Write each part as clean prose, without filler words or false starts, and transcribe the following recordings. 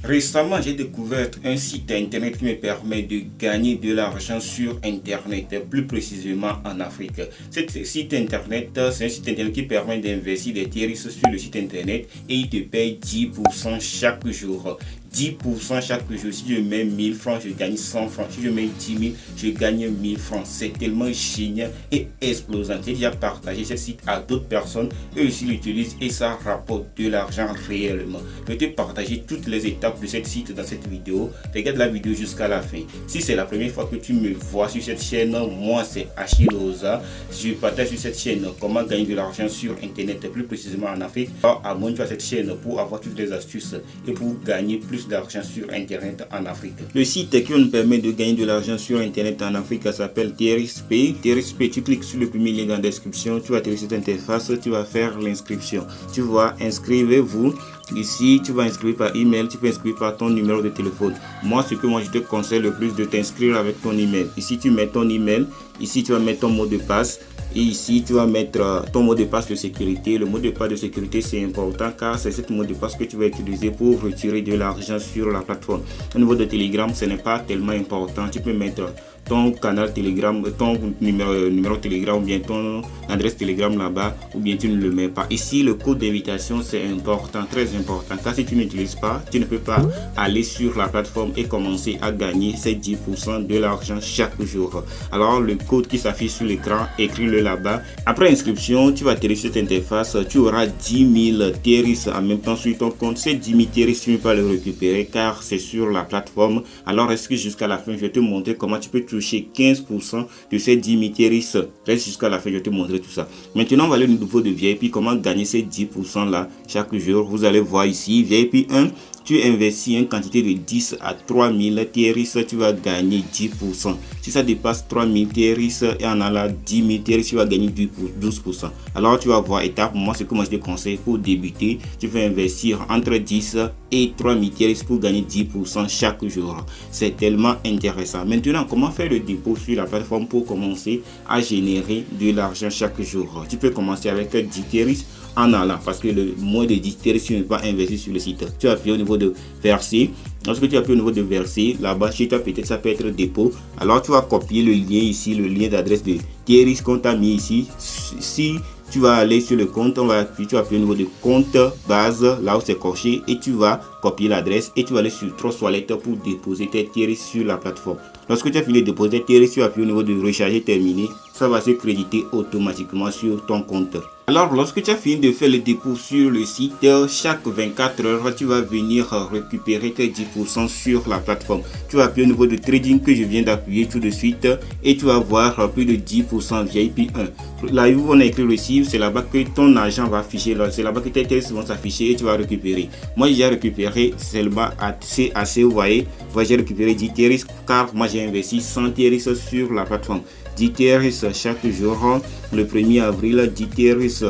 Récemment, j'ai découvert un site internet qui me permet de gagner de l'argent sur internet, plus précisément en Afrique. Ce site internet, c'est un site internet qui permet d'investir des terroristes sur le site internet et il te paye 10% chaque jour. 10% chaque jour. Si je mets 1000 francs, je gagne 100 francs. Si je mets 10 000, je gagne 1000 francs. C'est tellement génial et explosant. J'ai déjà partagé ce site à d'autres personnes. Eux aussi l'utilisent et ça rapporte de l'argent réellement. Je vais te partager toutes les étapes de ce site dans cette vidéo. Regarde la vidéo jusqu'à la fin. Si c'est la première fois que tu me vois sur cette chaîne, moi c'est Achille Oza. Je partage sur cette chaîne comment gagner de l'argent sur internet, plus précisément en Afrique. Alors abonne-toi à cette chaîne pour avoir toutes les astuces et pour gagner plus d'argent sur internet en Afrique. Le site qui nous permet de gagner de l'argent sur internet en Afrique s'appelle TRXP. TRXP, tu cliques sur le premier lien dans la description, tu vas télécharger cette interface, tu vas faire l'inscription. Tu vas inscrivez-vous. Ici, tu vas inscrire par email, tu peux inscrire par ton numéro de téléphone. Moi, ce que je te conseille le plus, de t'inscrire avec ton email. Ici, tu mets ton email. Ici, tu vas mettre ton mot de passe. Et ici, tu vas mettre ton mot de passe de sécurité. Le mot de passe de sécurité, c'est important car c'est ce mot de passe que tu vas utiliser pour retirer de l'argent sur la plateforme. Au niveau de Telegram, ce n'est pas tellement important. Tu peux mettre ton canal Telegram, ton numéro Telegram ou bien ton adresse Telegram là-bas, ou bien tu ne le mets pas. Ici, le code d'invitation, c'est important, très important, car si tu n'utilises pas, tu ne peux pas aller sur la plateforme et commencer à gagner ces 10% de l'argent chaque jour. Alors, le code qui s'affiche sur l'écran, écris-le là-bas. Après inscription, tu vas télécharger cette interface, tu auras 10 000 TRX en même temps sur ton compte. Ces 10 000 TRX, tu ne peux pas les récupérer car c'est sur la plateforme. Alors, reste jusqu'à la fin, je vais te montrer comment tu peux toucher 15% de ces 10 000 TRX. Reste jusqu'à la fin, je vais te montrer tout ça. Maintenant, on va aller au niveau de VIP, comment gagner ces 10% là chaque jour. Vous allez voir ici, VIP 1, tu investis une quantité de 10 à 3000 TRX, tu vas gagner 10%. Si ça dépasse 3000 TRX et en allant 10 000 TRX, tu vas gagner 12%. Alors tu vas voir étape, moi ce que moi je te conseille pour débuter, tu vas investir entre 10 et 3000 TRX pour gagner 10% chaque jour. C'est tellement intéressant. Maintenant, comment faire le dépôt sur la plateforme pour commencer à générer de l'argent chaque jour? Tu peux commencer avec 10 TRX en allant, parce que le moins de 10 TRX, tu ne peux pas investir sur le site. Tu appuies au niveau de verser. Lorsque tu appuies au niveau de verser, là-bas chez toi peut-être ça peut être dépôt. Alors tu vas copier le lien ici, le lien d'adresse de TRX qu'on t'a mis ici. Si tu vas aller sur le compte, on va appuyer, tu vas appuyer au niveau de compte base, là où c'est coché, et tu vas copier l'adresse et tu vas aller sur Trust Wallet pour déposer tes TRX sur la plateforme. Lorsque tu as fini de déposer tes TRX, tu vas appuyer au niveau de recharger terminé. Ça va se créditer automatiquement sur ton compte. Alors, lorsque tu as fini de faire le dépôt sur le site, chaque 24 heures, tu vas venir récupérer tes 10% sur la plateforme. Tu vas appuyer au niveau de trading que je viens d'appuyer tout de suite et tu vas voir plus de 10% VIP 1. Là où on a écrit receive, c'est là-bas que ton argent va afficher. C'est là-bas que tes TRX vont s'afficher et tu vas récupérer. Moi, j'ai récupéré seulement assez, vous voyez. J'ai récupéré 10 TRX car moi j'ai investi 100 TRX sur la plateforme. 10 TRX chaque jour, le 1er avril, 10 TRX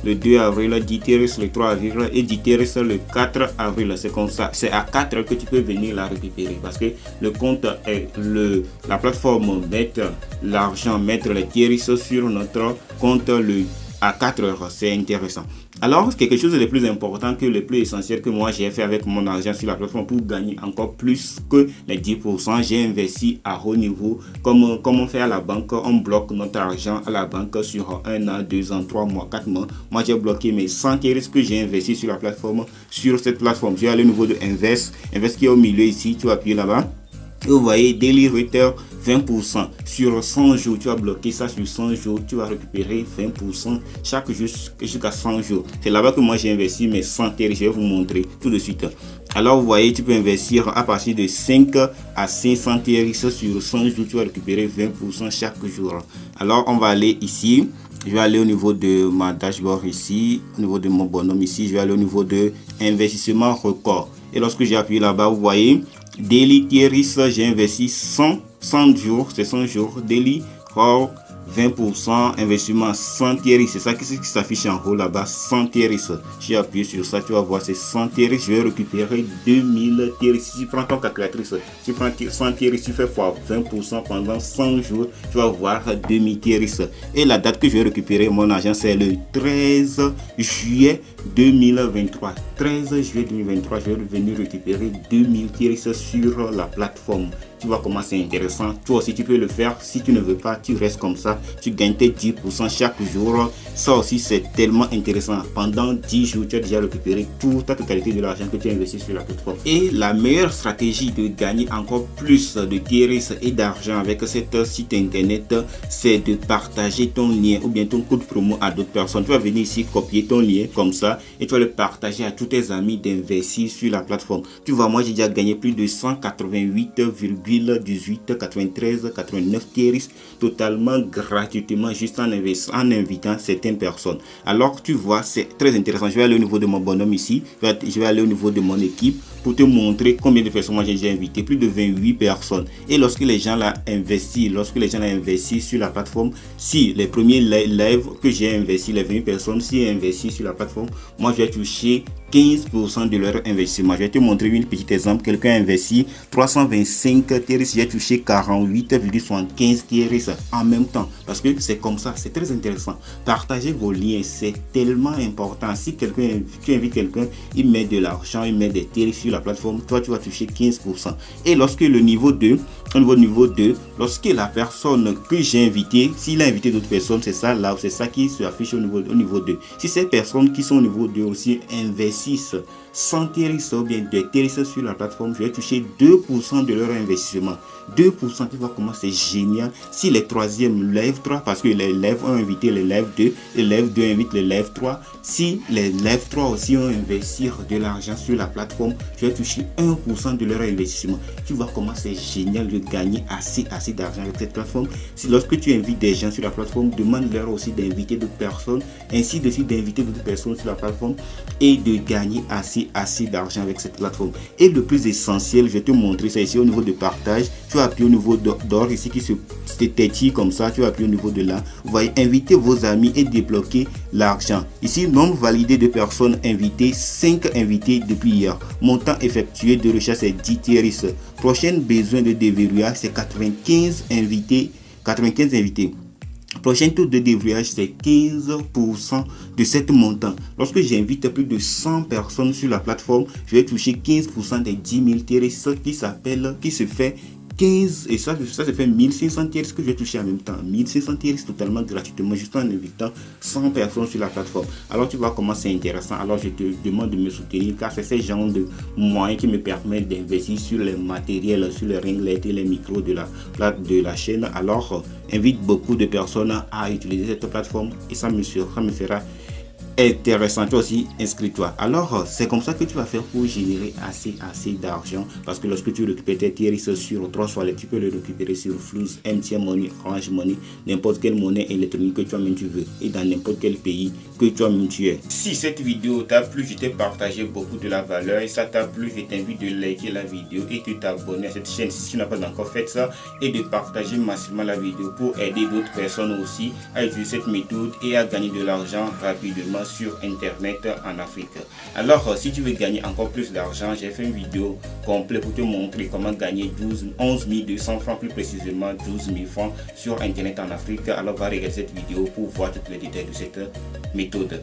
le 2 avril, 10 TRX le 3 avril et 10 TRX le 4 avril. C'est comme ça, c'est à 4 heures que tu peux venir la récupérer parce que le compte est la plateforme mettre l'argent, mettre les TRX sur notre compte à 4 heures. C'est intéressant. Alors, quelque chose de plus important, que le plus essentiel que moi j'ai fait avec mon argent sur la plateforme pour gagner encore plus que les 10%, j'ai investi à haut niveau. Comme on fait à la banque, on bloque notre argent à la banque sur 1 an, 2 ans, 3 mois, 4 mois. Moi j'ai bloqué mes 100 TRX que j'ai investi sur la plateforme, sur cette plateforme. Je vais aller au niveau de Invest qui est au milieu ici, tu vas appuyer là-bas. Et vous voyez, Daily Return 20% sur 100 jours, tu vas bloquer ça sur 100 jours, tu vas récupérer 20% chaque jour jusqu'à 100 jours. C'est là-bas que moi j'ai investi mes 100 TRX, je vais vous montrer tout de suite. Alors vous voyez, tu peux investir à partir de 5 à 500 TRX sur 100 jours, tu vas récupérer 20% chaque jour. Alors on va aller ici. Je vais aller au niveau de ma dashboard ici, au niveau de mon bonhomme ici, je vais aller au niveau de investissement record. Et lorsque j'ai appuyé là-bas, vous voyez, Daily TRX, j'ai investi 100 jours, c'est 100 jours, Daily for 20%, investissement 100 TRX, c'est ça qui s'affiche en haut là-bas, 100 TRX. J'ai appuyé sur ça, tu vas voir c'est 100 TRX, je vais récupérer 2000 TRX. Si tu prends ton calculatrice, tu prends 100 TRX, tu fais fois 20% pendant 100 jours, tu vas voir 2000 TRX. Et la date que je vais récupérer mon argent, c'est le 13 juillet 2023. 13 juillet 2023, je vais venir récupérer 2000 TRX sur la plateforme. Tu vois comment c'est intéressant. Toi aussi, tu peux le faire. Si tu ne veux pas, tu restes comme ça. Tu gagnes tes 10% chaque jour. Ça aussi, c'est tellement intéressant. Pendant 10 jours, tu as déjà récupéré toute la totalité de l'argent que tu as investi sur la plateforme. Et la meilleure stratégie de gagner encore plus de TRX et d'argent avec cette site internet, c'est de partager ton lien ou bien ton code promo à d'autres personnes. Tu vas venir ici, copier ton lien comme ça et tu vas le partager à tous tes amis d'investir sur la plateforme. Tu vois, moi, j'ai déjà gagné plus de 188,18, 93, 89 TRX totalement gratuitement juste en invitant certaines personnes. Alors tu vois, c'est très intéressant. Je vais aller au niveau de mon bonhomme ici, je vais aller au niveau de mon équipe pour te montrer combien de personnes moi j'ai déjà invité, plus de 28 personnes. Et lorsque les gens l'ont investi, sur la plateforme, si les premiers lives que j'ai investi, les 20 personnes, si investi sur la plateforme, moi je vais toucher 15% de leur investissement. Je vais te montrer un petit exemple. Quelqu'un a investi 325 TRX, j'ai touché 48,75 TRX en même temps. Parce que c'est comme ça, c'est très intéressant. Partagez vos liens, c'est tellement important. Si tu invites quelqu'un, il met de l'argent, il met des TRX sur la plateforme, toi tu vas toucher 15%. Et lorsque le niveau 2, lorsque la personne que j'ai invité, s'il a invité d'autres personnes, c'est ça là, c'est ça qui s'affiche au niveau 2. Si ces personnes qui sont au niveau 2 aussi investissent 100 TRX ou bien des TRX sur la plateforme, je vais toucher 2% de leur investissement. 2%, tu vois comment c'est génial. Si les troisièmes live 3, parce que les live ont invité les live 2, les live 2 invitent les live 3. Si les live 3 aussi ont investi de l'argent sur la plateforme, je vais toucher 1% de leur investissement. Tu vois comment c'est génial de gagner assez d'argent avec cette plateforme. Si lorsque tu invites des gens sur la plateforme, demande-leur aussi d'inviter d'autres personnes, ainsi de suite d'inviter d'autres personnes sur la plateforme et de gagner assez d'argent avec cette plateforme. Et le plus essentiel, je vais te montrer ça ici au niveau de partage. Tu vas appuyer au niveau d'or ici qui se tétille comme ça, tu vas appuyer au niveau de là. Vous voyez, inviter vos amis et débloquer l'argent. Ici, nombre validé de personnes invitées, 5 invités depuis hier. Montant effectué de recherche c'est 10 TRX. Prochain besoin de déverrouillage c'est 95 invités. Prochain taux de déverrouillage, c'est 15% de cet montant. Lorsque j'invite plus de 100 personnes sur la plateforme, je vais toucher 15% des 10 000 TRX qui se fait 15, et ça se fait 1500 TRX que je vais toucher en même temps. 1500 TRX totalement gratuitement, juste en invitant 100 personnes sur la plateforme. Alors tu vois comment c'est intéressant. Alors je te demande de me soutenir, car c'est ce genre de moyens qui me permettent d'investir sur les matériels, sur les ringlets et les micros de la chaîne. Alors invite beaucoup de personnes à utiliser cette plateforme et ça me fera intéressant. Toi aussi, inscris-toi. Alors c'est comme ça que tu vas faire pour générer assez d'argent, parce que lorsque tu récupères tes TRX sur 3 wallets, tu peux le récupérer sur Flux, MTN Money, Orange Money, n'importe quelle monnaie électronique que toi-même tu veux et dans n'importe quel pays que toi-même tu es. Si cette vidéo t'a plu, je t'ai partagé beaucoup de la valeur et ça t'a plu, je t'invite de liker la vidéo et de t'abonner à cette chaîne si tu n'as pas encore fait ça, et de partager massivement la vidéo pour aider d'autres personnes aussi à utiliser cette méthode et à gagner de l'argent rapidement sur internet en Afrique. Alors si tu veux gagner encore plus d'argent, j'ai fait une vidéo complète pour te montrer comment gagner 11 200 francs, plus précisément 12 000 francs sur internet en Afrique. Alors va regarder cette vidéo pour voir tous les détails de cette méthode.